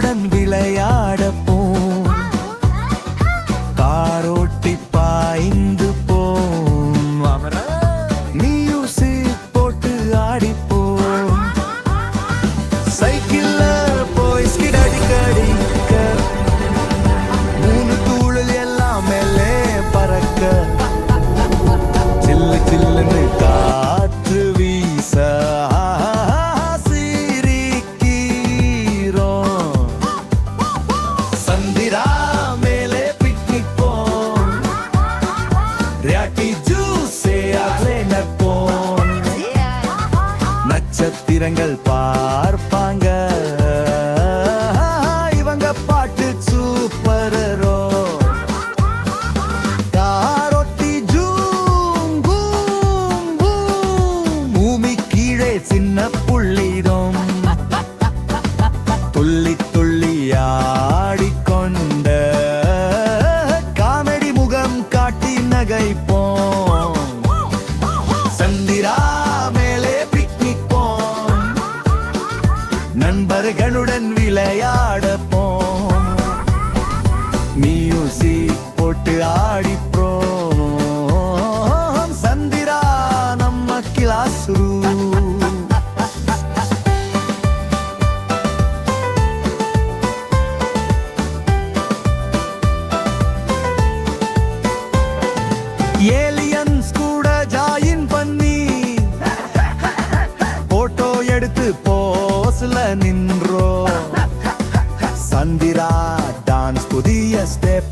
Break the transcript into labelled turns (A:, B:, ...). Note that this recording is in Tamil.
A: நண்பர்களுடன் விளையாடப்போம். காரோட்டி பாய்ந்து போம். மியூசிக் போட்டு ஆடிப்போம். சைக்கிள்ல போய் ஸ்கிட் அடிக்க மூணு தூளில் எல்லாம் மேலே பறக்க. சில்லு சில்லுன்னு காற்று வீச சிரிக்கிறோம். சந்திரா மேலே பிக்னிக் போம். ரியாட்டி ஜூஸே அதிலே நட்போம். நட்சத்திரங்கள் பார்ப்பாங்க. இவங்க பாட்டு சூப்பரோ. காரோட்டி ஜூம் பூம் பூம். பூமி கீழே சின்ன புள்ளிடும். துள்ளி துள்ளி ஆடிக்கொண்ட காமெடி முகம் காட்டி நகைப்போம். சந்திரா மேலே பிக்னிக் போம். நண்பர்களுடன் விளையாடப்போம். மியூசிக் போட்டு ஆடிப்போம். சந்திரா நம்ம கிளாஸ் ரூம். ஏலியன்ஸ் கூட ஜாயின் பண்ணி போட்டோ எடுத்து போஸ்ல நின்றோ. சந்திரா டான்ஸ் புதிய ஸ்டெப்